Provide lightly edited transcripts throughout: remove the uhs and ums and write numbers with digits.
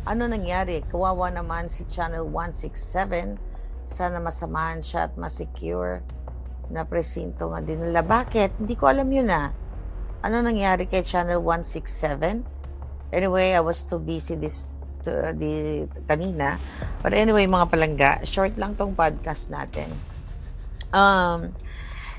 Ano nangyari? Kawawa naman si Channel 167. Sana masamahan siya at masecure na presinto nga din nila. Bakit? Hindi ko alam yun ah. Ano nangyari kay Channel 167? Anyway, I was too busy kanina. But anyway, mga palangga, short lang tong podcast natin.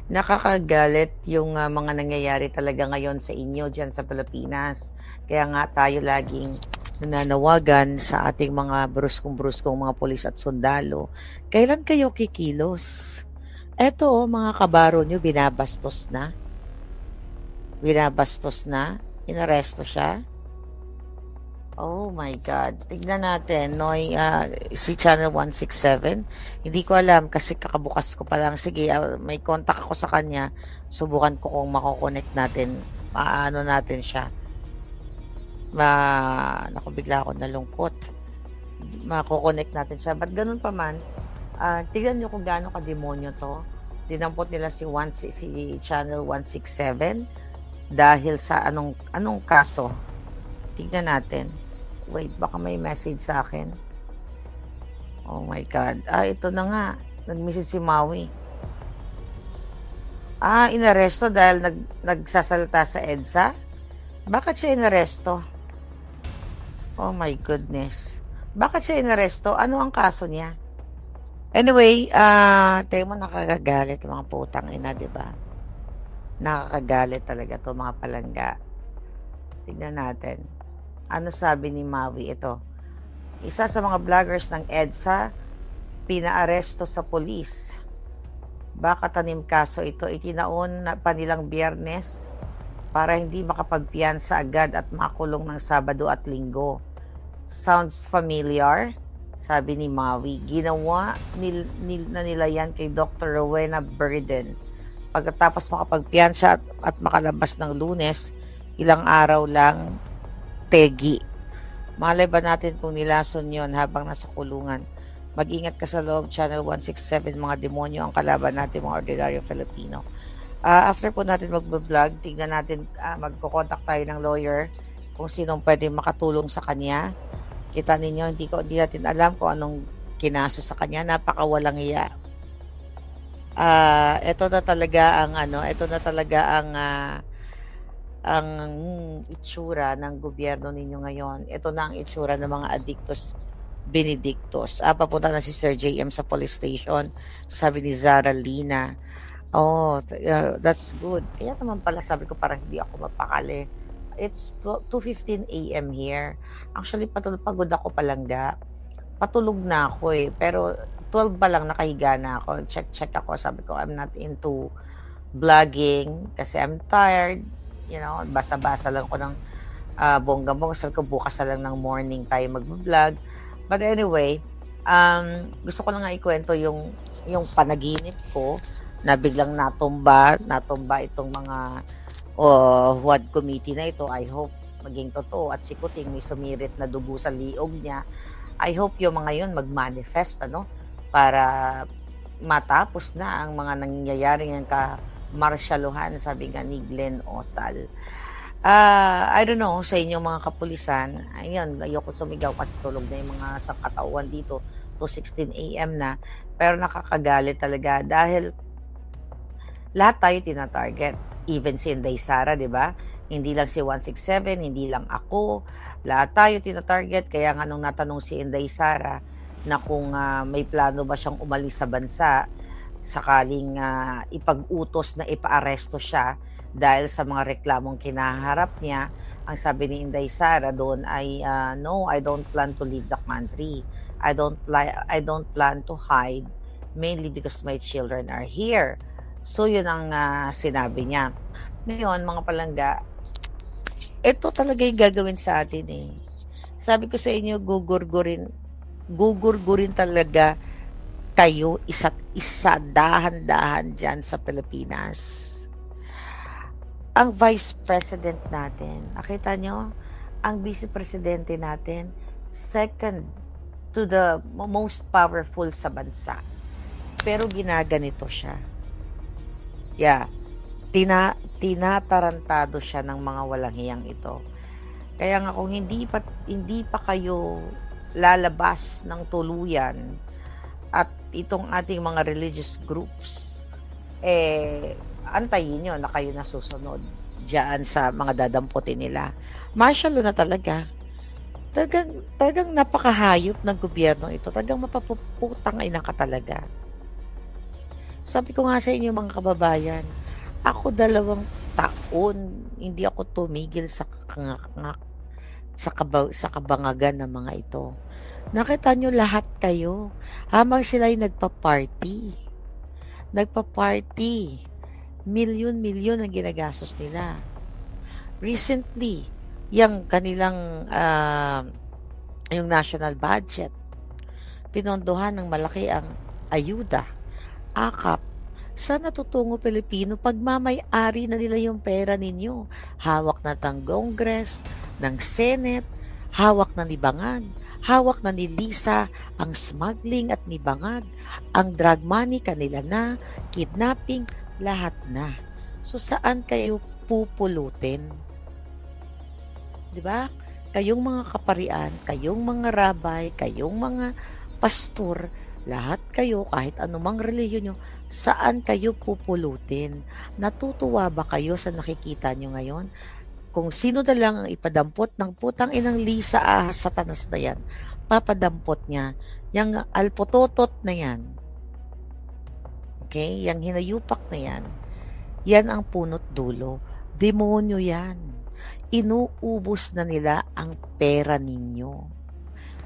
Nakakagalit yung mga nangyayari talaga ngayon sa inyo dyan sa Pilipinas. Kaya nga tayo laging nananawagan sa ating mga bruskong-bruskong mga pulis at sundalo. Kailan kayo kikilos? Eto, mga kabaro nyo, binabastos na. Inaresto siya. Oh my God. Tignan natin, Noy, si Channel 167. Hindi ko alam kasi kakabukas ko pa lang. Sige, may contact ako sa kanya. Subukan ko kung makokonect natin. Maano natin siya. Naku, bigla ako nalungkot. Makokonect natin siya. But ganun pa man, tignan nyo kung gaano ka-demonyo to. Dinampot nila si Channel 167 dahil sa anong kaso. Tignan natin. Wait, baka may message sa akin. Oh my God. Ito na nga. Nag-message si Maui. Inaresto dahil nagsasalita sa EDSA? Bakit siya inaresto? Oh my goodness. Bakit siya inaresto? Ano ang kaso niya? Anyway, tayo mo nakakagalit yung mga putang ina, diba? Nakakagalit talaga to mga palangga. Tignan natin. Ano sabi ni Maui? Ito. Isa sa mga vloggers ng EDSA, pinaaresto sa polis. Baka tanim kaso ito, itinaon pa nilang Biyernes para hindi makapagpiyansa agad at makulong ng Sabado at Linggo. Sounds familiar? Sabi ni Maui. Ginawa na nila yan kay Dr. Rowena Burden. Pagkatapos makapagpiyansa at makalabas ng Lunes, ilang araw lang tegi. Malay ba natin kung nilason yon habang nasa kulungan? Mag-ingat ka sa loob, Channel 167, mga demonyo ang kalaban natin, mga ordinaryo Filipino. After po natin mag-vlog, tignan natin, magko-contact tayo ng lawyer kung sinong pwede makatulong sa kanya. Kita ninyo, hindi natin alam kung anong kinaso sa kanya, napakawalang iya. Ito na talaga ang itsura ng gobyerno ninyo ngayon. Ito na ang itsura ng mga addictos benedictos. Papunta na si Sir JM sa police station. Sabi ni Zara Lina. Oh, that's good. Kaya naman pala sabi ko parang hindi ako mapakali. It's 2:15 a.m. here. Actually, pagod ako palangga. Patulog na ako eh. Pero 12 pa lang nakahiga na ako. Check ako. Sabi ko, I'm not into vlogging kasi I'm tired. You know, basa-basa lang ko ng bongga-bongga. Sabi ko, bukas na lang ng morning tayo mag-vlog. But anyway, gusto ko lang nga ikwento yung panaginip ko na biglang natumba itong mga WAD committee na ito. I hope maging totoo at si Kuting may sumirit na dugo sa liog niya. I hope yung mga yun mag-manifest para matapos na ang mga nangyayari ng marsyaluhan, sabi nga ni Glenn Osal. I don't know, sa inyong mga kapulisan, ayun, ayoko sumigaw kasi tulog na yung mga sa katauhan dito, 2:16 a.m. na, pero nakakagalit talaga dahil lahat tayo tina-target, even si Inday Sara, di ba? Hindi lang si 167, hindi lang ako, lahat tayo tina-target, kaya nga nung natanong si Inday Sara na kung may plano ba siyang umalis sa bansa, sakaling ipag-utos na ipaaresto siya dahil sa mga reklamong kinaharap niya, ang sabi ni Inday Sara doon ay, no, I don't plan to leave the country. I don't plan to hide, mainly because my children are here. So yun ang sinabi niya. Ngayon, mga palangga, ito talaga yung gagawin sa atin eh. Sabi ko sa inyo, gugurgurin talaga kayo isa't isa, dahan-dahan dyan sa Pilipinas. Ang Vice President natin, nakita nyo, ang Vice Presidente natin, second to the most powerful sa bansa. Pero ginaganito siya. Yeah, tinatarantado siya ng mga walang hiyang ito. Kaya nga kung hindi pa kayo lalabas ng tuluyan at itong ating mga religious groups, antayin niyo na kayo na susunod diyan sa mga dadamputin nila. Martial law na talaga. Talagang napakahayop ng gobyernong ito, talagang mapuputang-ina ka talaga. Sabi ko nga sa inyo mga kababayan, ako 2 taon hindi ako tumigil sa kangak-ngak, sa kabangagan ng mga ito. Nakita niyo lahat kayo, habang sila'y nagpa-party, milyon-milyon ang ginagastos nila. Recently, yang kanilang, yung national budget, pinondohan ng malaki ang ayuda, akap, sa natutungo Pilipino, pagmamay-ari na nila yung pera ninyo. Hawak na ng Congress, ng Senate, hawak na ni Bangag, hawak na ni Lisa ang smuggling at ni Bangag, ang drug money kanila na, kidnapping, lahat na. So saan kayo pupulutin? 'Di ba? Kayong mga kaparian, kayong mga rabay, kayong mga pastor, lahat kayo kahit anumang relihiyon nyo, saan kayo pupulutin? Natutuwa ba kayo sa nakikita nyo ngayon? Kung sino na lang ang ipadampot ng putang inang Lisa Satanas na yan, papadampot niya, yung alpototot na yan, okay? Yung hinayupak na yan ang punot dulo. Demonyo yan. Inuubos na nila ang pera ninyo.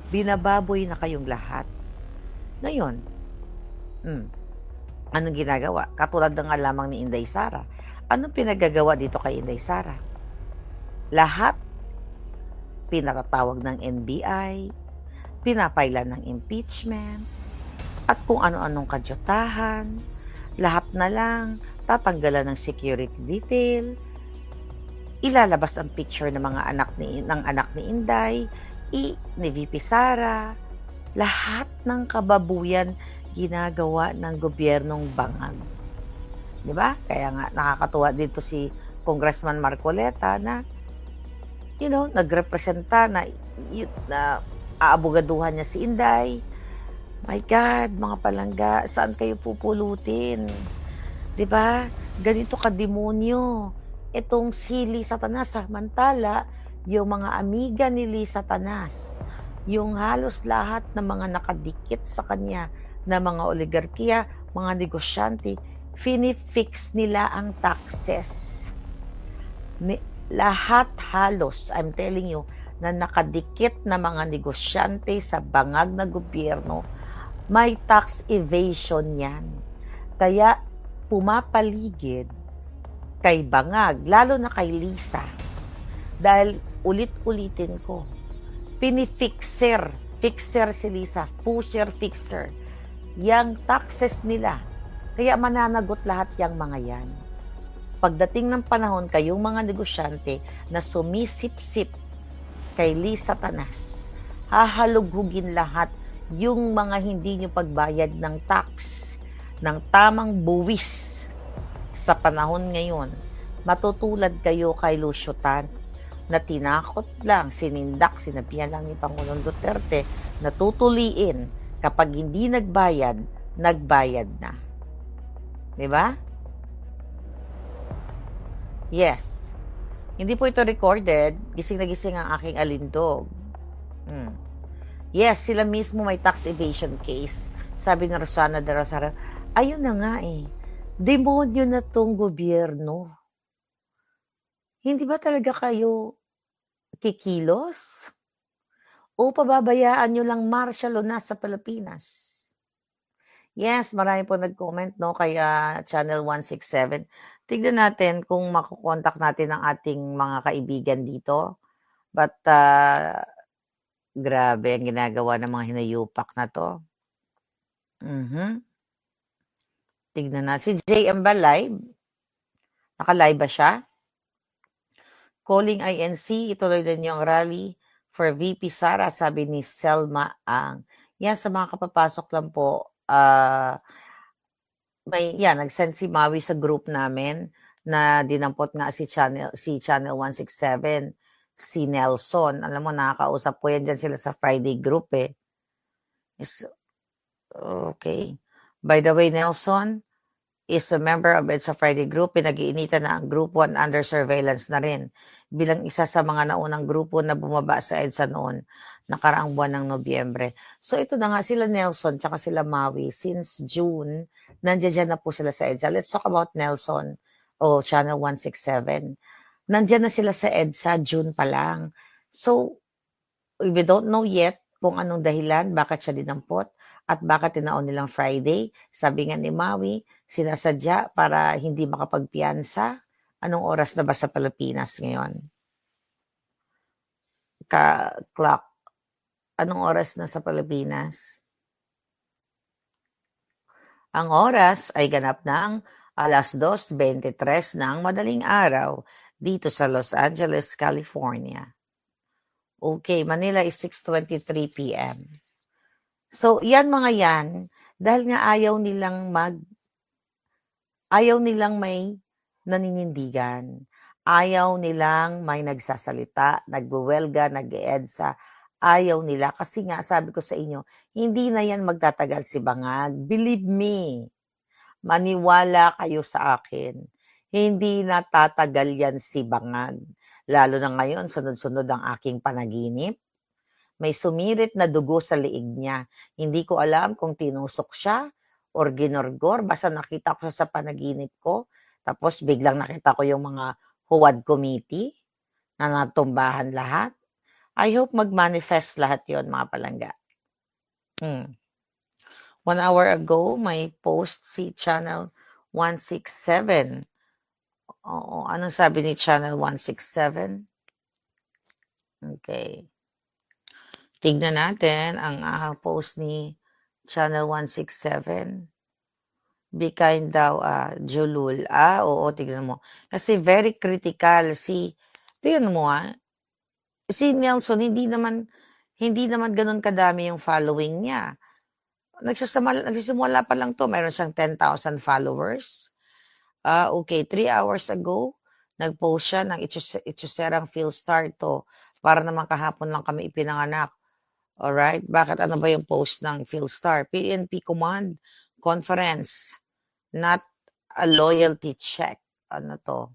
Binababoy na kayong lahat. Ngayon, anong ginagawa? Katulad na nga lamang ni Inday Sara. Anong pinagagawa dito kay Inday Sara? Lahat pinatatawag ng NBI, pinapaila ng impeachment, at kung ano-anong kadyutahan, lahat na lang tatanggalan ng security detail, ilalabas ang picture ng mga anak ni Inday, ni VP Sara, lahat ng kababuyan ginagawa ng gobyernong Bangag. 'Di ba? Kaya nga nakakatuwa dito si Congressman Marcoleta na nagrepresenta na aabogaduhan niya si Inday. My God, mga palangga, saan kayo pupulutin? 'Di ba? Ganito kademonyo itong si Lisa Satanas, samantala yung mga amiga ni Lisa Satanas, yung halos lahat ng mga nakadikit sa kanya na mga oligarkiya, mga negosyante, finifix nila ang taxes. Lahat halos, I'm telling you, na nakadikit na mga negosyante sa bangag na gobyerno, may tax evasion yan. Kaya pumapaligid kay Bangag, lalo na kay Lisa. Dahil ulit-ulitin ko, fixer si Lisa, pusher fixer, yang taxes nila. Kaya mananagot lahat yang mga yan. Pagdating ng panahon, kayong mga negosyante na sumisip-sip kay Lisa Satanas, hahalughugin lahat yung mga hindi nyo pagbayad ng tax, ng tamang buwis sa panahon ngayon. Matutulad kayo kay Lucio Tan na tinakot lang, sinindak, sinabihan lang ni Pangulong Duterte na tutuliin kapag hindi nagbayad na. 'Di ba? Yes. Hindi po ito recorded. Gising na gising ang aking alindog. Yes, sila mismo may tax evasion case. Sabi ni Rosana de Rosario, ayun na nga demonyo na tong gobyerno. Hindi ba talaga kayo kikilos? O pababayaan nyo lang martial law na sa Pilipinas? Yes, marami po nag-comment kay Channel 167. Tignan natin kung makokontak natin ang ating mga kaibigan dito. But grabe ang ginagawa ng mga hinayupak na to. Tignan na. Si JM ba live? Naka-live ba siya? Calling INC, ituloy din yung rally for VP Sara, sabi ni Selma Ang. Yan, sa mga kapapasok lang po, nag-send si Maui sa group namin na dinampot nga si Channel 167. si Nelson. Alam mo, nakakausap ko yan dyan sila sa Friday group eh. Okay. By the way, Nelson is a member of EDSA Friday Group. Pinag-iinitan na ang Group 1 under surveillance na rin. Bilang isa sa mga naunang grupo na bumaba sa EDSA noon, nakaraang buwan ng Nobyembre. So ito na nga, sila Nelson tsaka sila Maui. Since June, nandiyan na po sila sa EDSA. Let's talk about Nelson o Channel 167. Nandiyan na sila sa EDSA, June pa lang. So, we don't know yet kung anong dahilan, bakit siya dinampot, at bakit tinaon nilang Friday. Sabi nga ni Maui, sinasadya para hindi makapagpiyansa. Anong oras na ba sa Pilipinas ngayon? Clock. Anong oras na sa Pilipinas? Ang oras ay ganap ng 2:23 ng madaling araw dito sa Los Angeles, California. Okay, Manila is 6:23 p.m. So, yan mga yan, dahil nga ayaw nilang may naninindigan. Ayaw nilang may nagsasalita, nagwewelga, nag-EDSA. Ayaw nila kasi nga sabi ko sa inyo, hindi na yan magtatagal si Bangag. Believe me, maniwala kayo sa akin. Hindi na tatagal yan si Bangag. Lalo na ngayon, sunod-sunod ang aking panaginip. May sumirit na dugo sa liig niya. Hindi ko alam kung tinusok siya or ginorgor. Basta nakita ko siya sa panaginip ko. Tapos biglang nakita ko yung mga huwad committee na natumbahan lahat. I hope mag-manifest lahat yon mga palangga. 1 hour ago, may post si Channel 167. Oo, anong sabi ni Channel 167? Okay. Tignan natin ang post ni Channel 167. Be kind daw, Julul. Oo, tignan mo. Kasi very critical tignan mo si Nelson, hindi naman ganun kadami yung following niya. Nagsisimula pa lang to, meron siyang 10,000 followers. Okay, 3 hours ago, nag-post siya ng Itchuserang Philstar to. Para naman kahapon lang kami ipinanganak. Alright, bakit ano ba yung post ng Philstar? PNP Command Conference, not a loyalty check. Ano to?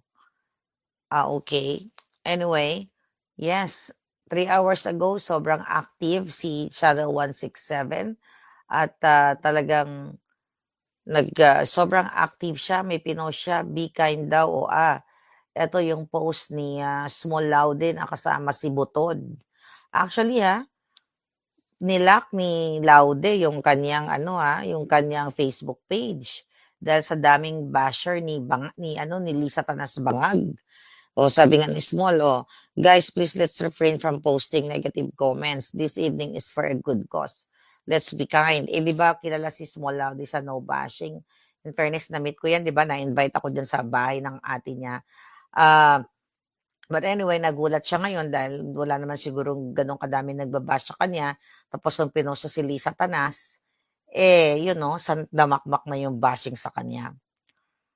Okay. Anyway, yes, 3 hours ago, sobrang active si Channel 167 at talagang sobrang active siya. May pinost siya, be kind daw o ito yung post ni Small Loudin kasama si Butod. Actually nilock ni Laude yung kanyang yung kanyang Facebook page dahil sa daming basher ni Lisa Tanas Bangag. O sabi nga ni Small, guys, please let's refrain from posting negative comments. This evening is for a good cause. Let's be kind. Di ba kilala si Small Laude sa no bashing? In fairness, na-meet ko yan, di ba? Na-invite ako dyan sa bahay ng ate niya. But anyway, nagulat siya ngayon dahil wala naman sigurong ganong kadami nagbabash sa kanya. Tapos nung pinost si Lisa Tanas, damakmak na yung bashing sa kanya.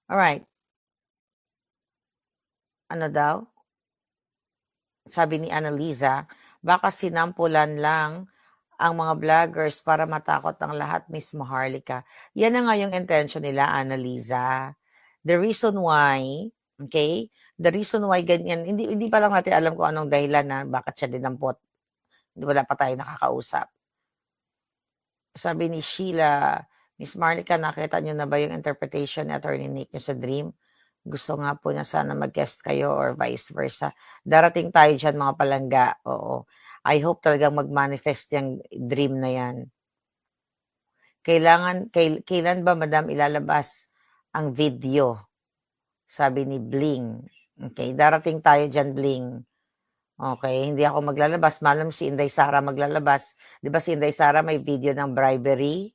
Alright. Ano daw? Sabi ni Annalisa, baka sinampulan lang ang mga vloggers para matakot ang lahat, Miss Maharlika. Yan na nga yung intention nila, Annalisa. The reason why, okay, the reason why ganyan, hindi pa lang natin alam kung anong dahilan na bakit siya dinampot. Wala pa tayo nakakausap. Sabi ni Sheila, Miss Marlica, nakita niyo na ba yung interpretation ni Attorney Nick niyo sa dream? Gusto nga po niya sana mag-guest kayo or vice versa. Darating tayo dyan mga palangga. Oo. I hope talagang mag-manifest yung dream na yan. Kailan ba, Madam, ilalabas ang video? Sabi ni Bling. Okay, darating tayo dyan, Bling. Okay, hindi ako maglalabas. Malam si Inday Sara maglalabas. Di ba si Inday Sara may video ng bribery?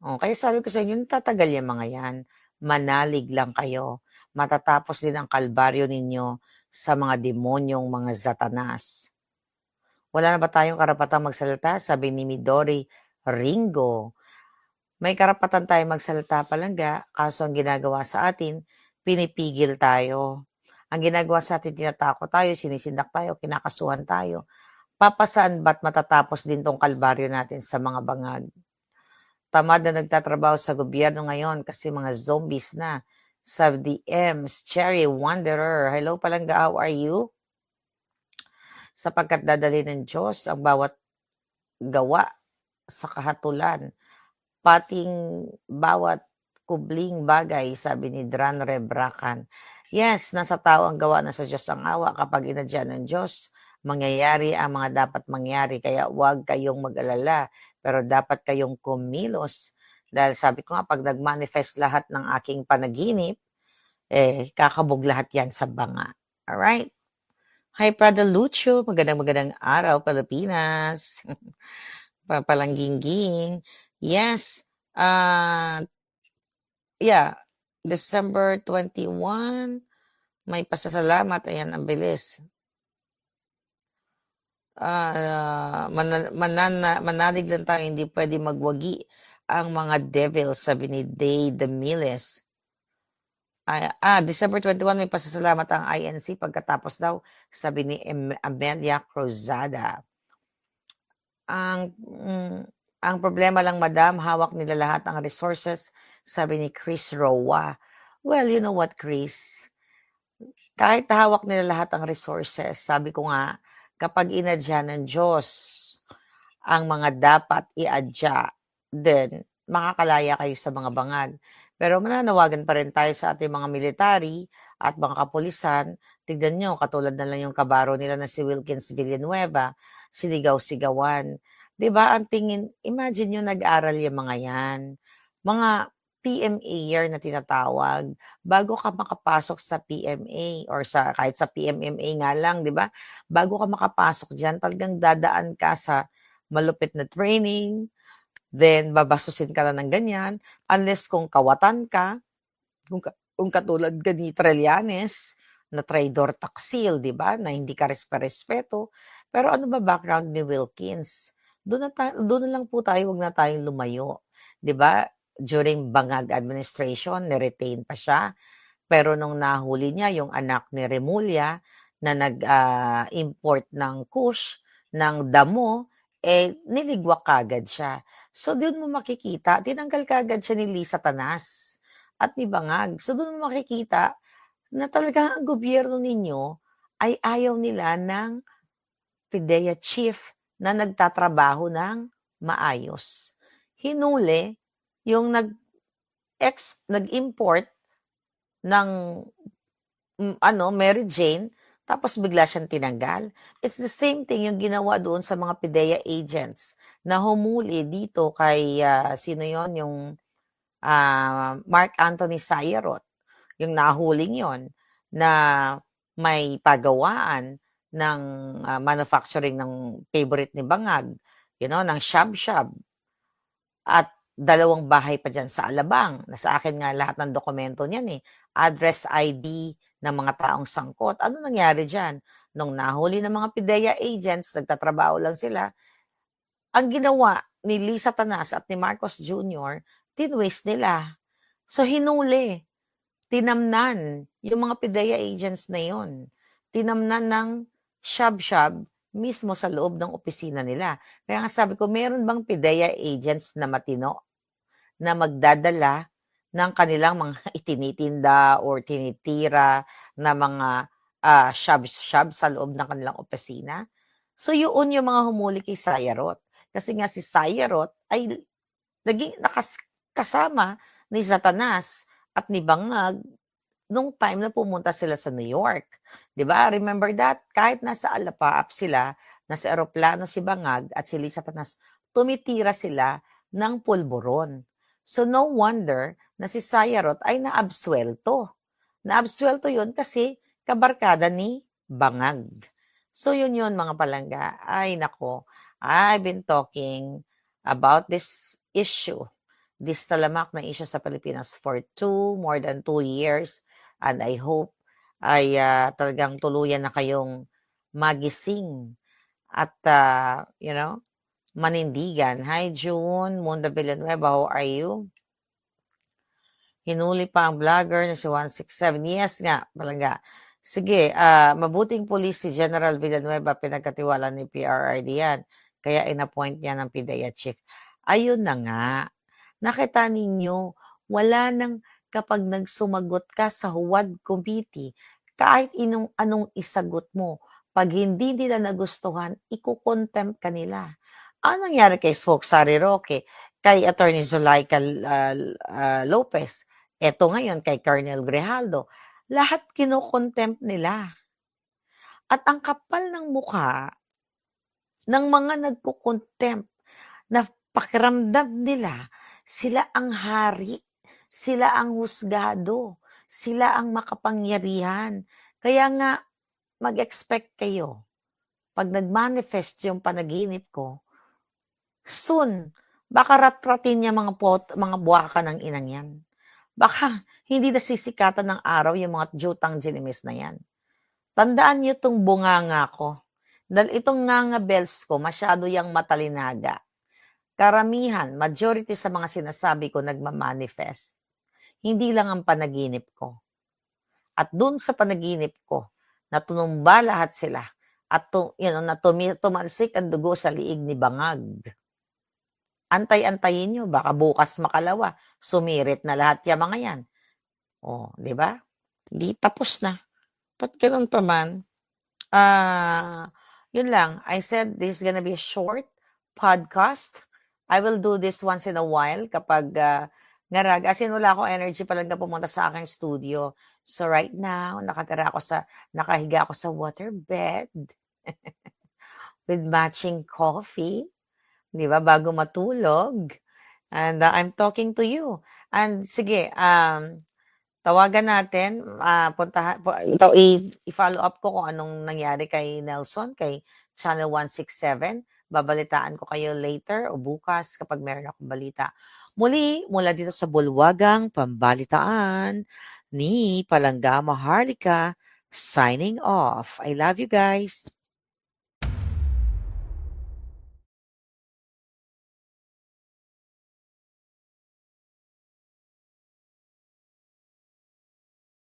Kaya sabi ko sa inyo, tatagal yung mga yan. Manalig lang kayo. Matatapos din ang kalbaryo ninyo sa mga demonyong mga Satanas. Wala na ba tayong karapatang magsalita? Sabi ni Midori Ringo. May karapatan tayong magsalita palangga, kaso ang ginagawa sa atin, pinipigil tayo. Ang ginagawa sa atin, tinatakot tayo, sinisindak tayo, kinakasuhan tayo. Papasaan ba't matatapos din tong kalbaryo natin sa mga bangag? Tamad na nagtatrabaho sa gobyerno ngayon kasi mga zombies na. Sabi the M's, Cherry Wanderer. Hello Palangga, how are you? Sapagkat dadali ng Diyos ang bawat gawa sa kahatulan, pating bawat kubling bagay, sabi ni Dran Rebrakan. Yes, nasa tao ang gawa, nasa Diyos ang awa. Kapag inadya ng Diyos, mangyayari ang mga dapat mangyari. Kaya huwag kayong mag-alala, pero dapat kayong kumilos. Dahil sabi ko nga, pag nag-manifest lahat ng aking panaginip, kakabog lahat yan sa banga. Alright? Hi, Prada Lucio. Magandang araw, Pilipinas. Papalangging-ging. Yes. Yeah. December 21. May pasasalamat. Ayan, ang bilis. Manalig lang tayo. Hindi pwede magwagi ang mga devils, sabi ni Day Demiles. December 21, may pasasalamat ang INC pagkatapos daw, sabi ni Amelia Cruzada. Ang problema lang, madam, hawak nila lahat ang resources, sabi ni Chris Roa. Well, you know what, Chris? Kahit hawak nila lahat ang resources, sabi ko nga, kapag inadya ng Diyos ang mga dapat iadya, then makakalaya kayo sa mga bangag. Pero mananawagan pa rin tayo sa ating mga military at mga kapulisan. Tignan nyo, katulad na lang yung kabaro nila na si Wilkins Villanueva, sinigaw-sigawan. Diba, ang tingin, imagine yung nag-aral yung mga yan. Mga PMA year na tinatawag, bago ka makapasok sa PMA or sa kahit sa PMMA nga lang, di ba? Bago ka makapasok diyan, talagang dadaan ka sa malupit na training, then babasusin ka lang ng ganyan, unless kung kawatan ka, kung katulad ka ni Trillanes, na traidor taksil, di ba? Na hindi ka respeto. Pero ano ba background ni Wilkins? Doon na lang po tayo, wag na tayong lumayo. Di ba? During Bangag administration, ni-retain pa siya. Pero nung nahuli niya yung anak ni Remulla na nag-import ng kush, ng damo, niligwak kagad siya. So doon mo makikita, tinanggal kagad siya ni Lisa Tanas at ni Bangag. So doon mo makikita na talagang ang gobyerno ninyo ay ayaw nila ng PIDEA chief na nagtatrabaho ng maayos. Hinuli yung nag-import ng Mary Jane, tapos bigla siyang tinanggal. It's the same thing yung ginawa doon sa mga PIDEA agents na humuli dito kay, sino yon, yung Mark Anthony Sayarot, yung nahuling yon na may pagawaan ng manufacturing ng favorite ni Bangag, ng shab-shab. At 2 bahay pa dyan sa Alabang. Nasa akin nga lahat ng dokumento niyan address ID ng mga taong sangkot. Ano nangyari dyan? Nung nahuli ng mga PIDEA agents, nagtatrabaho lang sila, ang ginawa ni Lisa Tanas at ni Marcos Jr., tinwaste nila. So hinuli, tinamnan yung mga PIDEA agents na yon. Tinamnan ng shab-shab mismo sa loob ng opisina nila. Kaya nga sabi ko, meron bang PIDEA agents na matino na magdadala ng kanilang mga itinitinda or tinitira na mga shab-shab sa loob ng kanilang opisina? So yun yung mga humuli kay Sayarot. Kasi nga si Sayarot ay naging nakasama ni Satanas at ni Bangag nung time na pumunta sila sa New York. 'Di ba? Remember that? Kahit nasa Alapaap sila, nasa eroplano si Bangag at si Lisa Tanas, tumitira sila ng pulburon. So no wonder na si Sayarot ay naabsuelto. Naabsuelto yun kasi kabarkada ni Bangag. So yun mga palangga. Ay nako, I've been talking about this issue, this talamak na issue sa Pilipinas for more than 2 years. And I hope ay talagang tuluyan na kayong magising at, manindigan. Hi, June Munda Villanueva, how are you? Hinuli pa ang vlogger na si 167. Yes nga, palangga. Sige, mabuting pulis si General Villanueva, pinagkatiwalaan ni PRRD yan, kaya in-appoint niya ng PIDEA chief. Ayun na nga, nakita ninyo, wala ng kapag nagsumagot ka sa Huwad Committee, kahit anong isagot mo, 'pag hindi nila nagustuhan, iko-contempt ka nila. Anong nangyari kay Sari Roque, kay Attorney Zulaika Lopez, eto ngayon kay Colonel Grijaldo, lahat kino-contempt nila. At ang kapal ng mukha ng mga nagko-contempt na pakiramdam nila sila ang hari, sila ang husgado, sila ang makapangyarihan. Kaya nga mag-expect kayo 'pag nag-manifest yung panaginip ko, soon baka ratratin niya mga buwaka ng inang yan. Baka hindi nasisikatan ng araw yung mga jutang ginimis na yan. Tandaan niyo 'tong bunganga ko, dahil itong nganga bells ko masyado yang matalinaga. Karamihan, majority sa mga sinasabi ko nagma-manifest, hindi lang ang panaginip ko. At dun sa panaginip ko, na tunumba lahat sila at na tumalsik ang dugo sa liig ni Bangag. Antay-antayin niyo, baka bukas makalawa, sumirit na lahat yang mga yan. Oh, 'di ba? Di tapos na. Ba't ganun pa man? Yun lang. I said this is gonna be a short podcast. I will do this once in a while kapag ngarag. As in, wala akong energy talaga pumunta sa aking studio. So right now, nakahiga ako sa waterbed with matching coffee, di ba, bago matulog. And I'm talking to you. And sige, tawagan natin, i-follow up ko kung anong nangyari kay Nelson, kay Channel 167. Babalitaan ko kayo later o bukas kapag meron akong balita. Muli, mula dito sa Bulwagang Pambalitaan ni Palangga Maharlika, signing off. I love you guys.